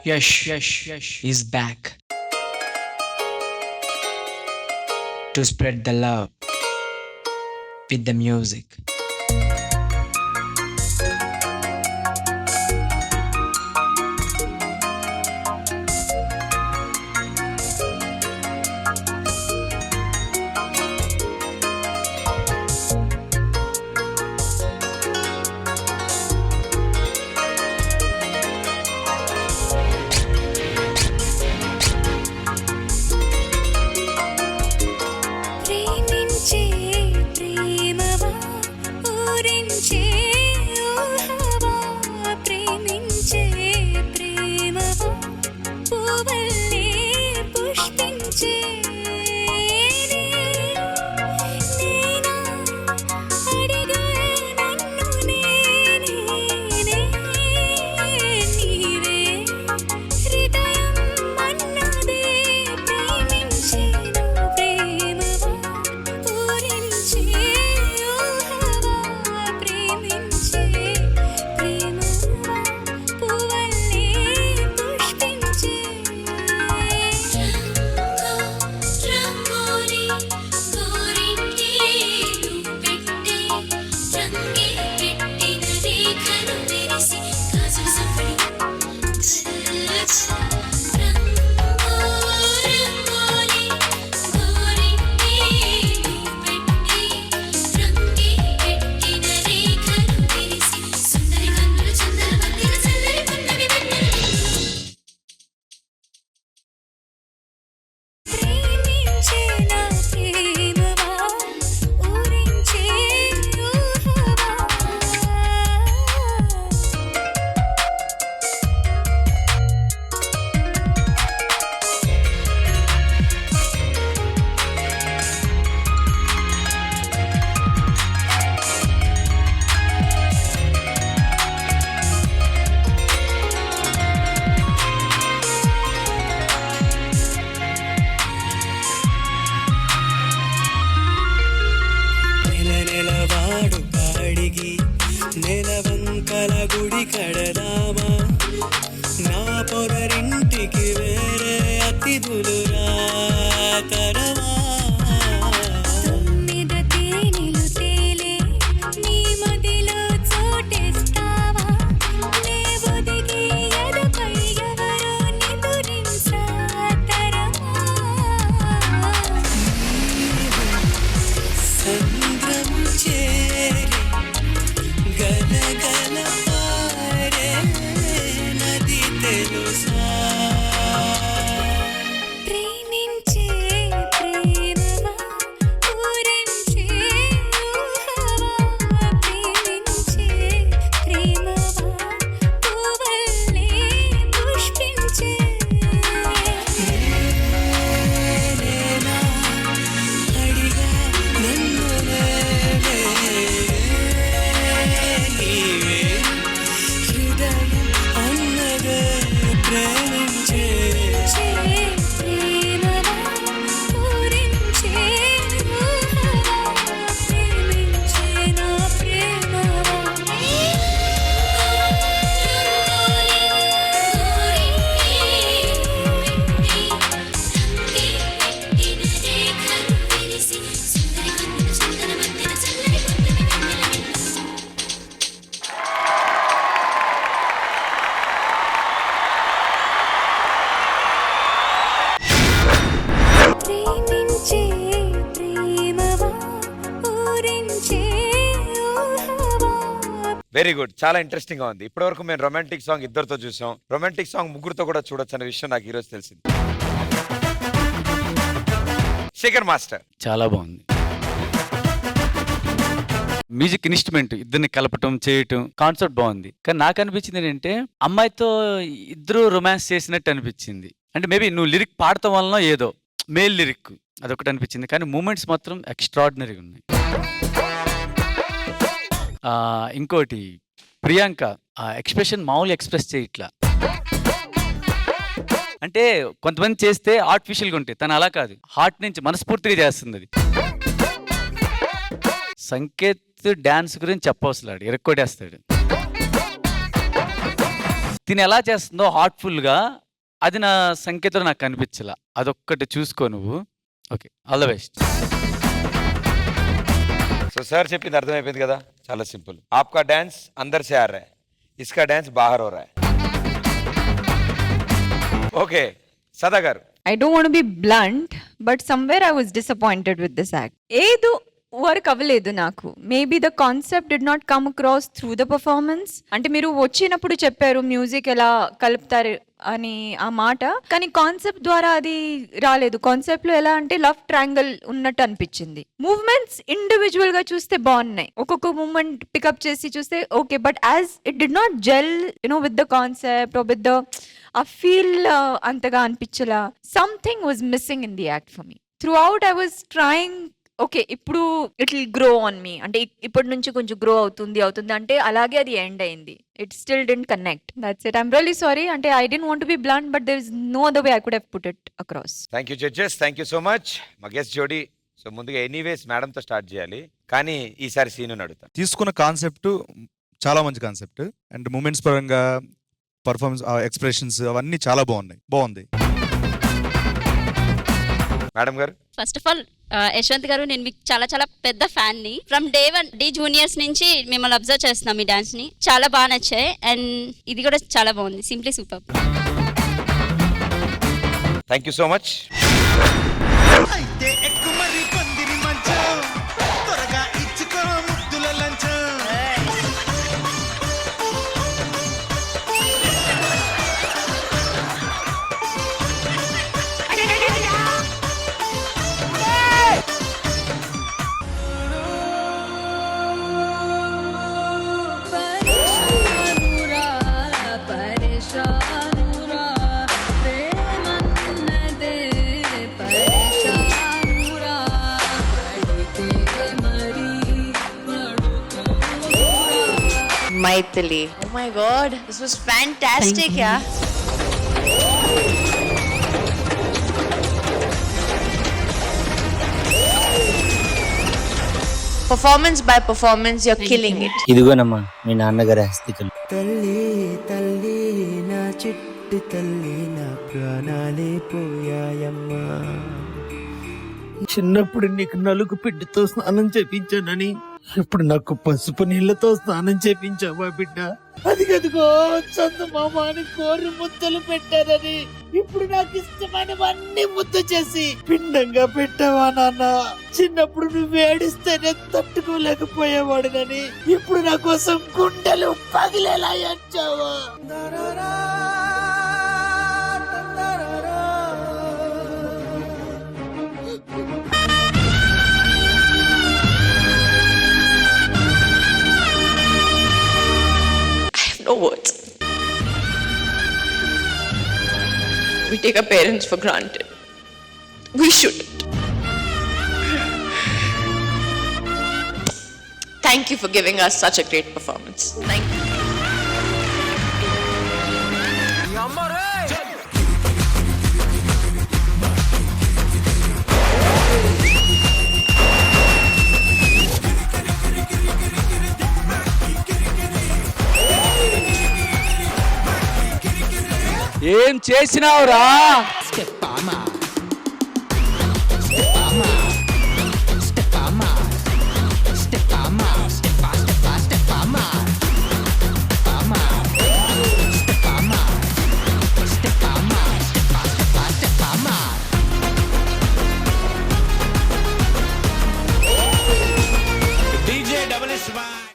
Yash is back to spread the love with the music. ప్రేమించే ప్రేమవా ఊరించే ఊహవా ప్రేమించే ప్రేమవా పూవల్లే పుష్పించే నేనా అడిగా నన్ను నేనే నీవే హృదయం అన్నదే ప్రేమించేను ప్రేమవా ఊరించే ఊహవా ప్రేమించే ప్రేమవా పూవల్లే పుష్పించే రంగోలి గోరింటే పెట్టే రంగే పెట్టిన రేఖలు మెరిసి గాజుల సంపడి రంగోలి గోరింటే పెట్టే రంగే పెట్టిన రేఖలు మెరిసి సుందరి కన్నుల చందన వందిన చల్లరి పున్నమి వెన్నెల ప్రేమించే నా ప్రేమవా ఊరించే ఊహవా నెలవాడు కాడిగి నెలవంకల గుడి కడదామా నా పొగరింటికి వేరే అతిథులు రాతరమా మీద తేనెలు తేలే నీ మదిలో చోటేస్తావా నే ఒదిగి ఎదపై ఎవరో నిదురించాతరమా సంద్రము చేరి గలగల పారే నది తెలుసా ప్రేమించే ప్రేమవా ఊరించే ఊహవా ప్రేమించే ప్రేమవా పూవల్లే పుష్పించే నేనా అడిగా నన్ను నేనే నీవే హృదయం అన్నదే ప్రేమించే ప్రేమవా ఊరించే ఊహవా ప్రేమించే నా ప్రేమవా ప్రేమించే ప్రేమవా ఊరించే ఊహవా వెరీ గుడ్, చాలా ఇంట్రెస్టింగ్ గా ఉంది. ఇప్పటివరకు మేము రొమాంటిక్ సాంగ్ ఇద్దరితో చూసాం, రొమాంటిక్ సాంగ్ ముగ్గురుతో కూడా చూడొచ్చు అనే విషయం నాకు ఈరోజు తెలిసింది. శేఖర్ మాస్టర్, చాలా బాగుంది. మ్యూజిక్ ఇన్స్ట్రుమెంట్ ఇద్దరిని కలపటం చేయటం కాన్సెప్ట్ బాగుంది. కానీ నాకు అనిపించింది ఏంటంటే అమ్మాయితో ఇద్దరు రొమాన్స్ చేసినట్టు అనిపించింది. అంటే మేబీ నువ్వు లిరిక్ పాడటం వలన ఏదో మేల్ లిరిక్ అదొకటి అనిపించింది. కానీ మూమెంట్స్ మాత్రం ఎక్స్ట్రాడినరీగా ఉన్నాయి. ఇంకోటి ప్రియాంక ఎక్స్ప్రెషన్ మామూలు ఎక్స్ప్రెస్ చేయట్లా. అంటే కొంతమంది చేస్తే ఆర్టిఫిషియల్గా ఉంటాయి, తను అలా కాదు, హార్ట్ నుంచి మనస్ఫూర్తిగా చేస్తుంది అది. సంకేత్ డాన్స్ గురించి చెప్పవసలాడు, ఇరక్కొడేస్తాడు. తిని ఎలా చేస్తుందో హార్ట్ఫుల్ గా, అది నా సంకేతం నాకు కనిపించలా. అదొక్కటి చూసుకో నువ్వు. Okay, all the best. So sir చెప్పింది అర్థమైపోయింది కదా, చాలా సింపుల్. ఆప్కా డాన్స్ అందర్ సే ఆ రहा है, इसका డాన్స్ బాహర్ हो रहा है. ఓకే సదా గారు. I don't want to be blunt, but somewhere I was disappointed with this act. ఏదో వర్క్ అవ్వలేదు నాకు. Maybe the concept did not come across through the performance. అంటే మీరు వచ్చినప్పుడు చెప్పారు మ్యూజిక్ ఎలా కలుపుతారు అని ఆ మాట, కానీ కాన్సెప్ట్ ద్వారా అది రాలేదు. కాన్సెప్ట్ లో ఎలా అంటే లవ్ ట్రయాంగిల్ ఉన్నట్టు అనిపించింది. మూవ్మెంట్స్ ఇండివిజువల్ గా చూస్తే బాగున్నాయి, ఒక్కొక్క మూవ్మెంట్ పికప్ చేసి చూస్తే okay, but as it did not gel with the concept with the uh feel అంతగా అనిపించలా. Something was missing in the act for me. Throughout I was trying, okay ఇప్పుడు it will grow on me, అంటే ఇప్పటి నుంచి కొంచెం grow అవుతుంది అంటే అలాగే అది ఎండ్ అయింది. It still didn't connect. That's it. I'm really sorry. అంటే I don't want to be blunt, but there is no other way I could have put it across. Thank you judges, thank you so much. మా guest జోడీ. So ముందుగా anyways మేడంతో start చేయాలి, కానీ ఈసారి సీను అడుగుతాను. తీసుకున్న కాన్సెప్ట్ చాలా మంచి కాన్సెప్ట్, అండ్ మూమెంట్స్ పరంగా పర్ఫార్మెన్స్, ఎక్స్ప్రెషన్స్ అవన్నీ చాలా బాగుంది. మేడం గారు. ఫస్ట్ ఆఫ్ ఆల్ యశ్వంత్ గారు, నేను మీకు చాలా చాలా పెద్ద ఫ్యాన్ ని. ఫ్రమ్ డే 1 డి జూనియర్స్ నుంచి మిమ్మల్ని అబ్జర్వ్ చేస్తున్నాం. మీ డాన్స్ ని చాలా బాగా నచ్చాయి, అండ్ ఇది కూడా చాలా బాగుంది. Simply super. Thank you so much. అయితే ఎక్కు మరి పందిరి మంచం, త్వరగా ఇచ్చుకో ముద్దుల లంచం. పరేషానురా పరేషానురా ప్రేమన్నదే పరేషానురా పడితే మరి పడుకోరా. Maithili. Oh my god, this was fantastic, yeah. Performance by performance, you're killing it. ఇదిగోనమ్మా మీ నాన్నగారి హస్తికలు. తల్లి తల్లి నా చిట్టి తల్లి, నా ప్రాణాలే పోయాయమ్మా. చిన్నప్పుడు నీకు నలుగు పిండితో స్నానం చేపించానని ఇప్పుడు నాకు పసుపు నీళ్లతో స్నానం చేపించావా బిడ్డ? అదిగదిగో చందమామ అని కోరి ముద్దలు పెట్టారని ఇప్పుడు నాకు ఇష్టమైనవన్నీ ముద్ద చేసి పిండంగా పెట్టావా నాన్న? చిన్నప్పుడు నువ్వు ఏడిస్తేనే తట్టుకోలేకపోయేవాడునని ఇప్పుడు నా కోసం గుండెలు పగిలేలా ఏడ్చావా? No words. We take our parents for granted. We shouldn't. Thank you for giving us such a great performance. Thank you. ఏం చేసినావురా?